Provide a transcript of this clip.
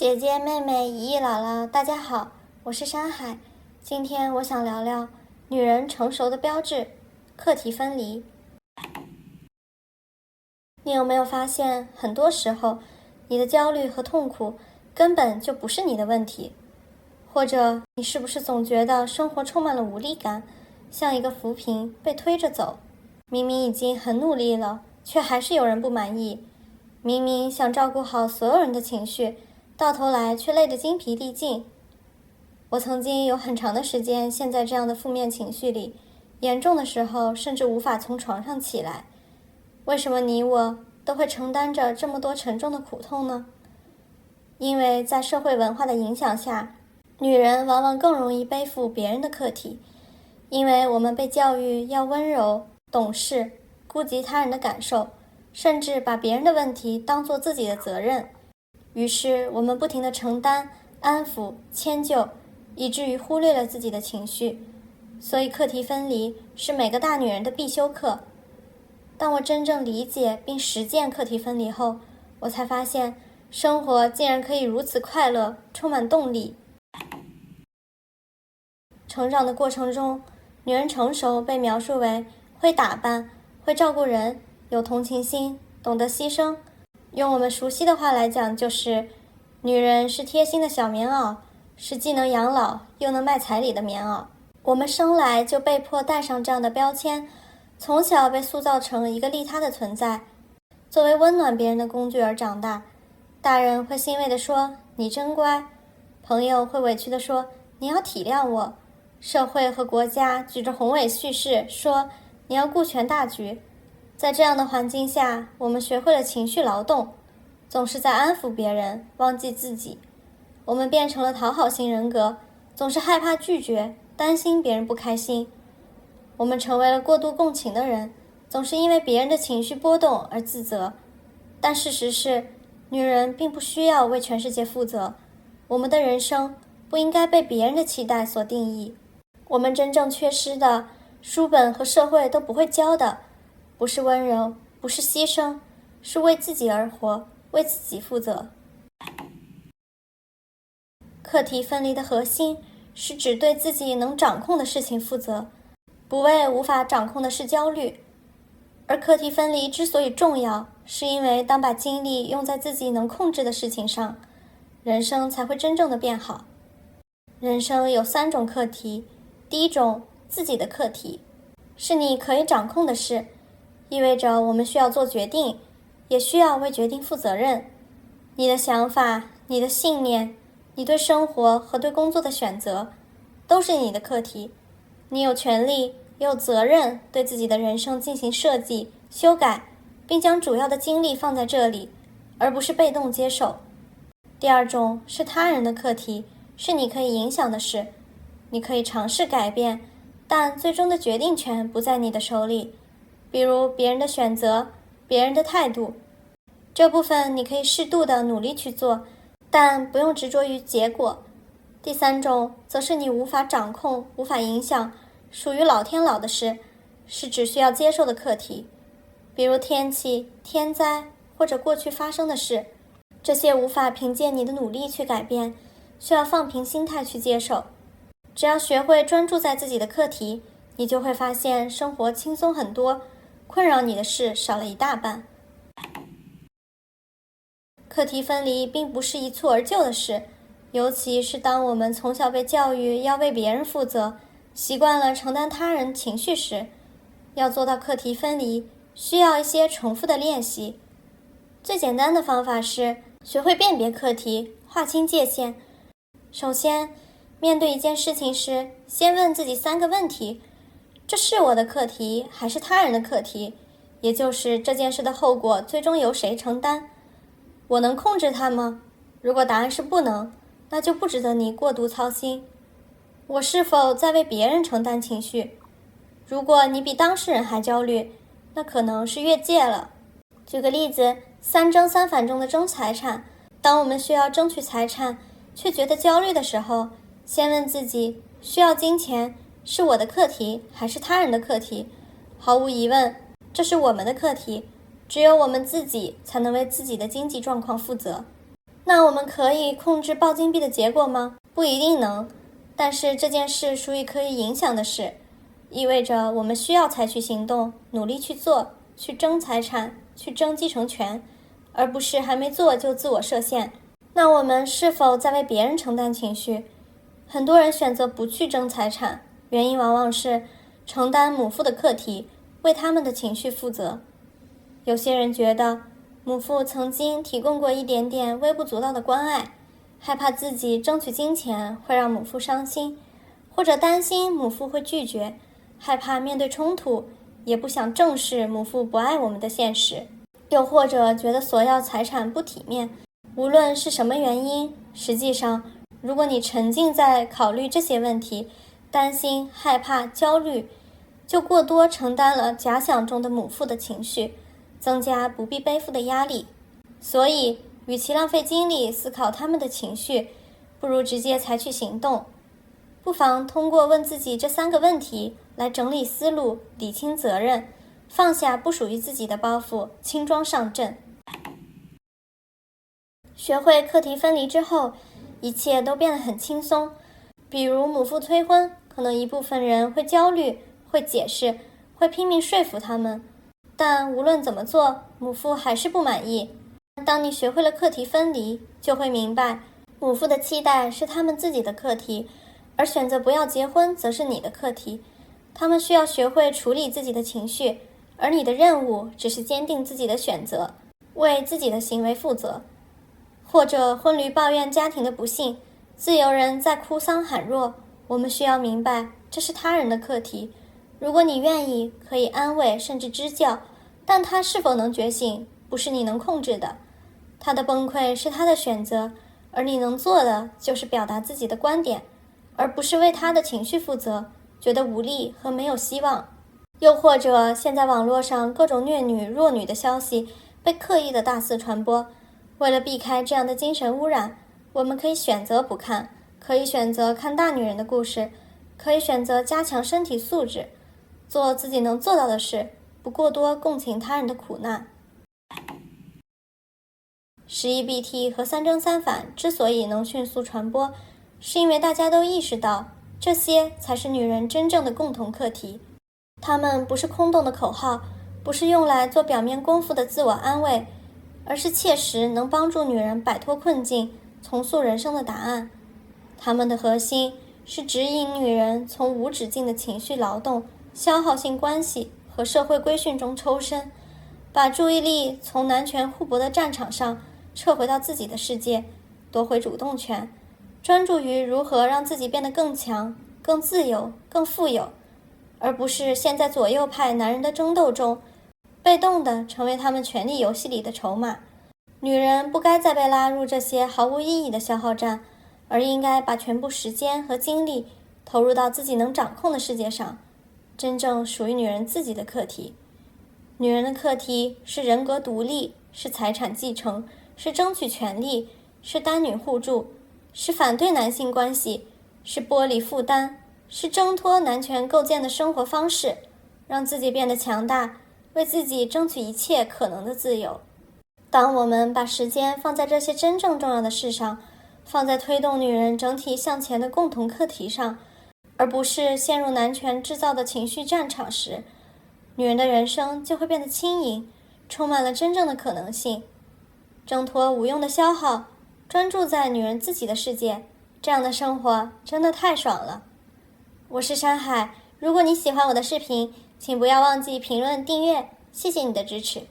姐姐、妹妹、姨姨、姥姥，大家好，我是山海。今天我想聊聊女人成熟的标志——课题分离。你有没有发现，很多时候，你的焦虑和痛苦根本就不是你的问题？或者，你是不是总觉得生活充满了无力感，像一个浮萍被推着走？明明已经很努力了，却还是有人不满意。明明想照顾好所有人的情绪，到头来却累得精疲力尽。我曾经有很长的时间陷在这样的负面情绪里，严重的时候甚至无法从床上起来。为什么你我都会承担着这么多沉重的苦痛呢？因为在社会文化的影响下，女人往往更容易背负别人的课题，因为我们被教育要温柔、懂事、顾及他人的感受，甚至把别人的问题当作自己的责任。于是我们不停地承担、安抚、迁就，以至于忽略了自己的情绪。所以课题分离是每个大女人的必修课。当我真正理解并实践课题分离后，我才发现生活竟然可以如此快乐，充满动力。成长的过程中，女人成熟被描述为会打扮、会照顾人、有同情心、懂得牺牲。用我们熟悉的话来讲，就是女人是贴心的小棉袄，是既能养老又能卖彩礼的棉袄。我们生来就被迫戴上这样的标签，从小被塑造成一个利他的存在，作为温暖别人的工具而长大。大人会欣慰地说你真乖，朋友会委屈地说你要体谅我，社会和国家举着宏伟叙事说你要顾全大局。在这样的环境下，我们学会了情绪劳动，总是在安抚别人，忘记自己。我们变成了讨好型人格，总是害怕拒绝，担心别人不开心。我们成为了过度共情的人，总是因为别人的情绪波动而自责。但事实是，女人并不需要为全世界负责，我们的人生不应该被别人的期待所定义。我们真正缺失的，书本和社会都不会教的，不是温柔，不是牺牲，是为自己而活，为自己负责。课题分离的核心是指对自己能掌控的事情负责，不为无法掌控的事焦虑。而课题分离之所以重要，是因为当把精力用在自己能控制的事情上，人生才会真正的变好。人生有3种课题，第一种，自己的课题，是你可以掌控的事，意味着我们需要做决定，也需要为决定负责任。你的想法、你的信念、你对生活和对工作的选择，都是你的课题。你有权利，也有责任对自己的人生进行设计、修改，并将主要的精力放在这里，而不是被动接受。第二种是他人的课题，是你可以影响的事。你可以尝试改变，但最终的决定权不在你的手里。比如别人的选择、别人的态度，这部分你可以适度的努力去做，但不用执着于结果。第三种则是你无法掌控、无法影响，属于老天老的事，是只需要接受的课题。比如天气、天灾或者过去发生的事，这些无法凭借你的努力去改变，需要放平心态去接受。只要学会专注在自己的课题，你就会发现生活轻松很多，困扰你的事少了一大半。课题分离并不是一蹴而就的事，尤其是当我们从小被教育要为别人负责，习惯了承担他人情绪时，要做到课题分离，需要一些重复的练习。最简单的方法是学会辨别课题，划清界限。首先，面对一件事情时，先问自己3个问题：这是我的课题还是他人的课题？也就是这件事的后果最终由谁承担？我能控制它吗？如果答案是不能，那就不值得你过度操心。我是否在为别人承担情绪？如果你比当事人还焦虑，那可能是越界了。举个例子，3争3反中的争财产，当我们需要争取财产，却觉得焦虑的时候，先问自己，需要金钱是我的课题还是他人的课题？毫无疑问，这是我们的课题，只有我们自己才能为自己的经济状况负责。那我们可以控制暴金币的结果吗？不一定能，但是这件事属于可以影响的事，意味着我们需要采取行动，努力去做，去争财产，去争继承权，而不是还没做就自我设限。那我们是否在为别人承担情绪？很多人选择不去争财产，原因往往是承担母父的课题，为他们的情绪负责。有些人觉得母父曾经提供过一点点微不足道的关爱，害怕自己争取金钱会让母父伤心，或者担心母父会拒绝，害怕面对冲突，也不想正视母父不爱我们的现实，又或者觉得索要财产不体面。无论是什么原因，实际上如果你沉浸在考虑这些问题，担心、害怕、焦虑，就过多承担了假想中的母父的情绪，增加不必背负的压力。所以与其浪费精力思考他们的情绪，不如直接采取行动。不妨通过问自己这3个问题来整理思路，理清责任，放下不属于自己的包袱，轻装上阵。学会课题分离之后，一切都变得很轻松。比如母父催婚，可能一部分人会焦虑，会解释，会拼命说服他们，但无论怎么做，母父还是不满意。当你学会了课题分离，就会明白，母父的期待是他们自己的课题，而选择不要结婚则是你的课题。他们需要学会处理自己的情绪，而你的任务只是坚定自己的选择，为自己的行为负责。或者婚驴抱怨家庭的不幸，自由人在哭丧喊弱，我们需要明白，这是他人的课题。如果你愿意，可以安慰甚至支教，但他是否能觉醒，不是你能控制的。他的崩溃是他的选择，而你能做的就是表达自己的观点，而不是为他的情绪负责，觉得无力和没有希望。又或者现在网络上各种虐女弱女的消息被刻意的大肆传播，为了避开这样的精神污染，我们可以选择不看，可以选择看大女人的故事，可以选择加强身体素质，做自己能做到的事，不过多共情他人的苦难。11BT 和3正3反之所以能迅速传播，是因为大家都意识到，这些才是女人真正的共同课题。它们不是空洞的口号，不是用来做表面功夫的自我安慰，而是切实能帮助女人摆脱困境，重塑人生的答案。它们的核心是指引女人从无止境的情绪劳动、消耗性关系和社会规训中抽身，把注意力从男权互搏的战场上撤回到自己的世界，夺回主动权，专注于如何让自己变得更强、更自由、更富有，而不是陷在左右派男人的争斗中，被动地成为他们权力游戏里的筹码。女人不该再被拉入这些毫无意义的消耗战，而应该把全部时间和精力投入到自己能掌控的世界上，真正属于女人自己的课题。女人的课题是人格独立，是财产继承，是争取权利，是单女互助，是反对男性关系，是剥离负担，是挣脱男权构建的生活方式，让自己变得强大，为自己争取一切可能的自由。当我们把时间放在这些真正重要的事上，放在推动女人整体向前的共同课题上，而不是陷入男权制造的情绪战场时，女人的人生就会变得轻盈，充满了真正的可能性。挣脱无用的消耗，专注在女人自己的世界，这样的生活真的太爽了。我是山海，如果你喜欢我的视频，请不要忘记评论订阅，谢谢你的支持。